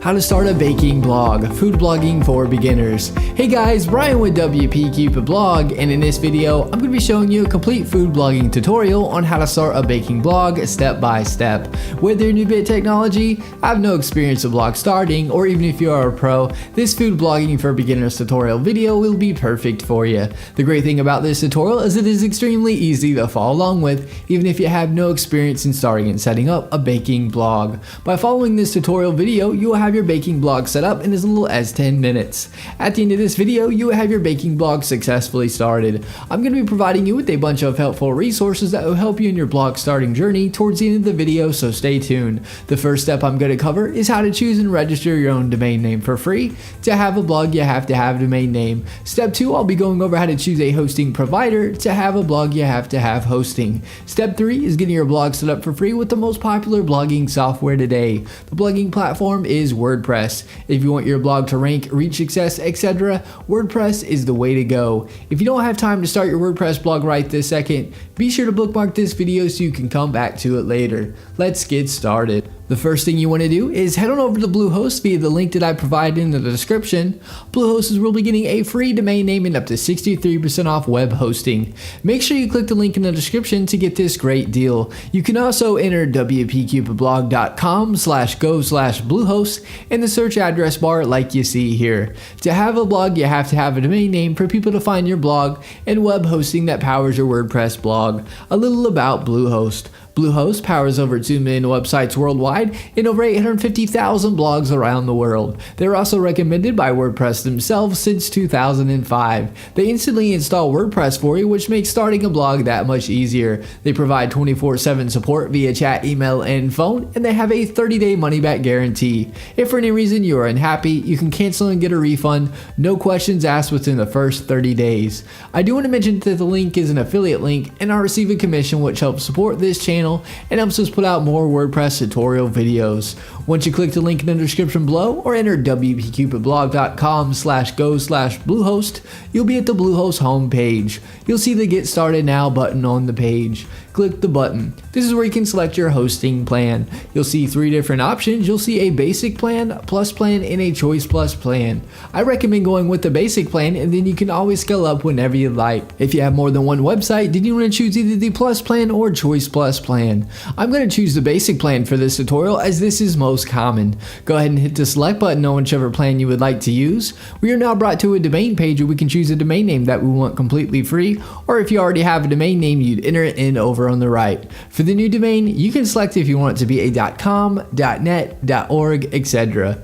How to start a baking blog, food blogging for beginners. Hey guys, Brian with WP Cupid Blog, and in this video, I'm going to be showing you a complete food blogging tutorial on how to start a baking blog step by step. Whether you're new to technology, have no experience of blog starting, or even if you are a pro, this food blogging for beginners tutorial video will be perfect for you. The great thing about this tutorial is it is extremely easy to follow along with, even if you have no experience in starting and setting up a baking blog. By following this tutorial video, you will have your baking blog set up in as little as 10 minutes. At the end of this video, you will have your baking blog successfully started. I'm going to be providing you with a bunch of helpful resources that will help you in your blog starting journey towards the end of the video, so stay tuned. The first step I'm going to cover is how to choose and register your own domain name for free. To have a blog, you have to have a domain name. Step 2, I'll be going over how to choose a hosting provider. To have a blog, you have to have hosting. Step 3 is getting your blog set up for free with the most popular blogging software today. The blogging platform is WordPress. If you want your blog to rank, reach success, etc., WordPress is the way to go. If you don't have time to start your WordPress blog right this second, be sure to bookmark this video so you can come back to it later. Let's get started. The first thing you want to do is head on over to Bluehost via the link that I provided in the description. Bluehost is really getting a free domain name and up to 63% off web hosting. Make sure you click the link in the description to get this great deal. You can also enter wpcupidblog.com/go/Bluehost in the search address bar like you see here. To have a blog, you have to have a domain name for people to find your blog and web hosting that powers your WordPress blog. A little about Bluehost. Bluehost powers over 2 million websites worldwide and over 850,000 blogs around the world. They're also recommended by WordPress themselves since 2005. They instantly install WordPress for you, which makes starting a blog that much easier. They provide 24/7 support via chat, email, and phone, and they have a 30-day money-back guarantee. If for any reason you are unhappy, you can cancel and get a refund. No questions asked within the first 30 days. I do want to mention that the link is an affiliate link, and I receive a commission which helps support this channel and helps us put out more WordPress tutorial videos. Once you click the link in the description below or enter wpcupidblog.com/go/Bluehost, you'll be at the Bluehost homepage. You'll see the Get Started Now button on the page. Click the button. This is where you can select your hosting plan. You'll see 3 different options. You'll see a basic plan, plus plan, and a choice plus plan. I recommend going with the basic plan, and then you can always scale up whenever you like. If you have more than one website, then you want to choose either the plus plan or choice plus plan. I'm going to choose the basic plan for this tutorial as this is most common. Go ahead and hit the select button on whichever plan you would like to use. We are now brought to a domain page where we can choose a domain name that we want completely free, or if you already have a domain name, you'd enter it in over on the right. For the new domain, you can select if you want it to be a .com, .net, .org, etc.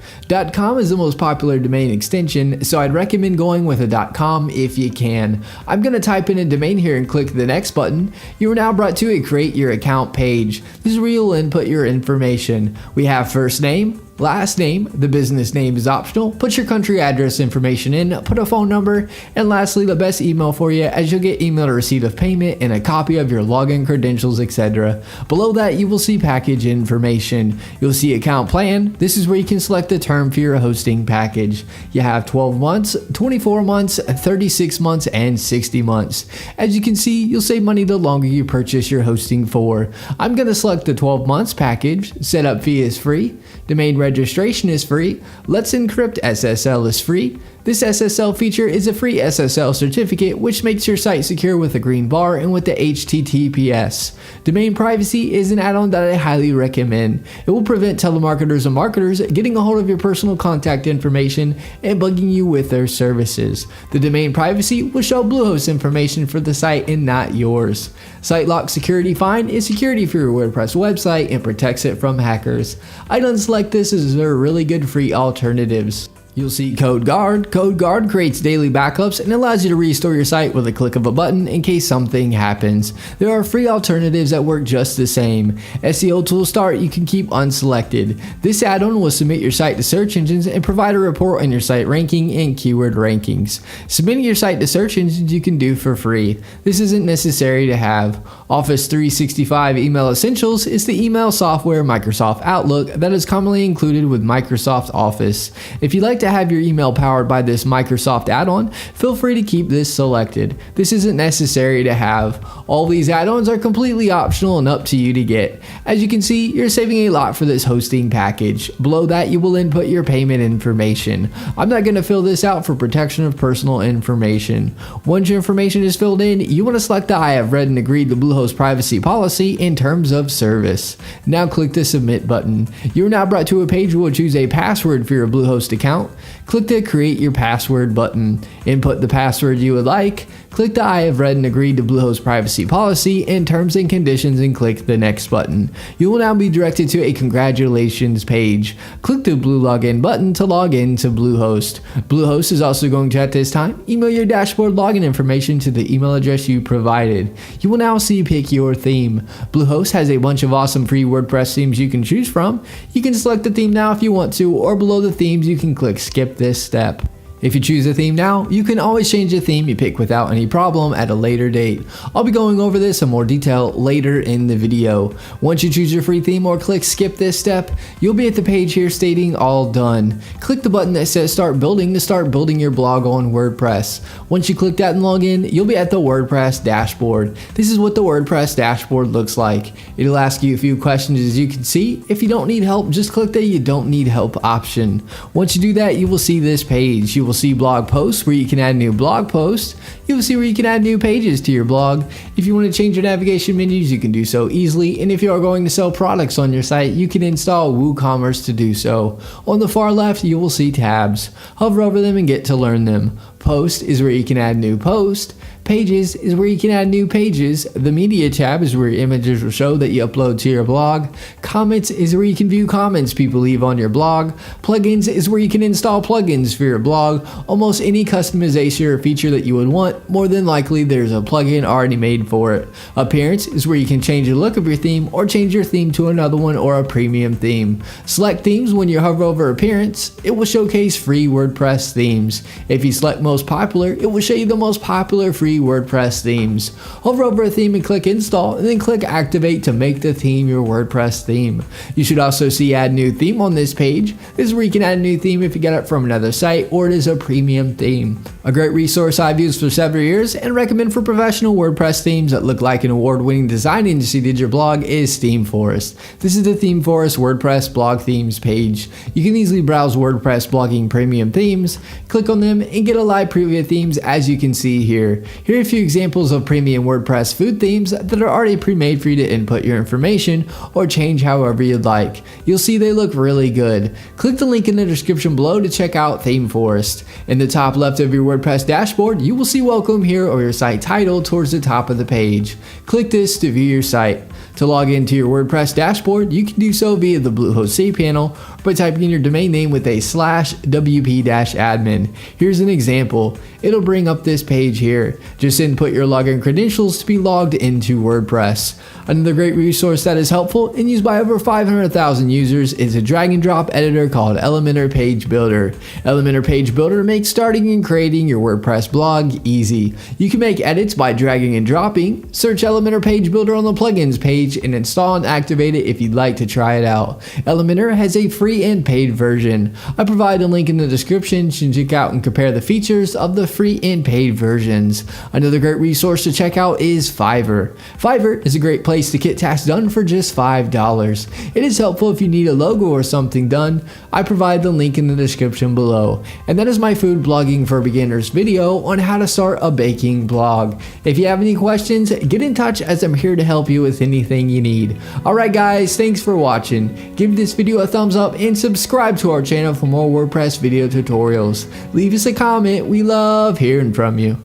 .com is the most popular domain extension, so I'd recommend going with a .com if you can. I'm going to type in a domain here and click the next button. You are now brought to a create your account page. This is where you'll input your information. We have first name, last name, the business name is optional, put your country address information in, put a phone number, and lastly the best email for you, as you'll get emailed a receipt of payment and a copy of your login credentials, etc. Below that you will see package information. You'll see account plan. This is where you can select the term for your hosting package. You have 12 months, 24 months, 36 months, and 60 months. As you can see, you'll save money the longer you purchase your hosting for. I'm going to select the 12 months package. Setup fee is free. Domain registration is free. Let's Encrypt SSL is free. This SSL feature is a free SSL certificate which makes your site secure with a green bar and with the HTTPS. Domain privacy is an add-on that I highly recommend. It will prevent telemarketers and marketers getting a hold of your personal contact information and bugging you with their services. The domain privacy will show Bluehost information for the site and not yours. Site lock security find is security for your WordPress website and protects it from hackers. Addons like this as there are really good free alternatives. You'll see Code Guard. Code Guard creates daily backups and allows you to restore your site with a click of a button in case something happens. There are free alternatives that work just the same. SEO Tool Start you can keep unselected. This add-on will submit your site to search engines and provide a report on your site ranking and keyword rankings. Submitting your site to search engines you can do for free. This isn't necessary to have. Office 365 Email Essentials is the email software Microsoft Outlook that is commonly included with Microsoft Office. If you'd like to have your email powered by this Microsoft add-on, feel free to keep this selected. This isn't necessary to have. All these add-ons are completely optional and up to you to get. As you can see, you're saving a lot for this hosting package. Below that, you will input your payment information. I'm not going to fill this out for protection of personal information. Once your information is filled in, you want to select the I have read and agreed to Bluehost privacy policy in terms of service. Now click the submit button. You are now brought to a page where you will choose a password for your Bluehost account. Click the create your password button. Input the password you would like. Click the I have read and agreed to Bluehost privacy policy and terms and conditions and click the next button. You will now be directed to a congratulations page. Click the blue login button to log in to Bluehost. Bluehost is also going to at this time email your dashboard login information to the email address you provided. You will now see pick your theme. Bluehost has a bunch of awesome free WordPress themes you can choose from. You can select the theme now if you want to, or below the themes you can click skip this step. If you choose a theme now, you can always change the theme you pick without any problem at a later date. I'll be going over this in more detail later in the video. Once you choose your free theme or click skip this step, you'll be at the page here stating all done. Click the button that says start building to start building your blog on WordPress. Once you click that and log in, you'll be at the WordPress dashboard. This is what the WordPress dashboard looks like. It'll ask you a few questions as you can see. If you don't need help, just click the you don't need help option. Once you do that, you will see this page. You will see blog posts where you can add new blog posts. You will see where you can add new pages to your blog. If you want to change your navigation menus, you can do so easily. And if you are going to sell products on your site, you can install WooCommerce to do so. On the far left, you will see tabs. Hover over them and get to learn them. Post is where you can add new posts. Pages is where you can add new pages. The media tab is where your images will show that you upload to your blog. Comments is where you can view comments people leave on your blog. Plugins is where you can install plugins for your blog. Almost any customization or feature that you would want, more than likely there's a plugin already made for it. Appearance is where you can change the look of your theme or change your theme to another one or a premium theme. Select themes. When you hover over appearance, it will showcase free WordPress themes. If you select most popular, it will show you the most popular free WordPress themes. Hover over a theme and click install, and then click activate to make the theme your WordPress theme. You should also see add new theme on this page. This is where you can add a new theme if you get it from another site or it is a premium theme. A great resource I've used for several years and recommend for professional WordPress themes that look like an award-winning design agency did your blog is ThemeForest. This is the ThemeForest WordPress blog themes page. You can easily browse WordPress blogging premium themes, click on them, and get a live preview of themes as you can see here. Here are a few examples of premium WordPress food themes that are already pre-made for you to input your information or change however you'd like. You'll see they look really good. Click the link in the description below to check out ThemeForest. In the top left of your WordPress dashboard, you will see welcome here or your site title towards the top of the page. Click this to view your site. To log into your WordPress dashboard, you can do so via the Bluehost cPanel or by typing in your domain name with a /wp-admin. Here's an example. It'll bring up this page here. Just input your login credentials to be logged into WordPress. Another great resource that is helpful and used by over 500,000 users is a drag and drop editor called Elementor Page Builder. Elementor Page Builder makes starting and creating your WordPress blog easy. You can make edits by dragging and dropping. Search Elementor Page Builder on the plugins page and install and activate it if you'd like to try it out. Elementor has a free and paid version. I provide a link in the description to check out and compare the features of the free and paid versions. Another great resource to check out is Fiverr. Fiverr is a great place to get tasks done for just $5. It is helpful if you need a logo or something done. I provide the link in the description below. And that is my food blogging for beginners video on how to start a baking blog. If you have any questions, get in touch as I'm here to help you with anything you need. Alright guys, thanks for watching. Give this video a thumbs up and subscribe to our channel for more WordPress video tutorials. Leave us a comment, we love hearing from you.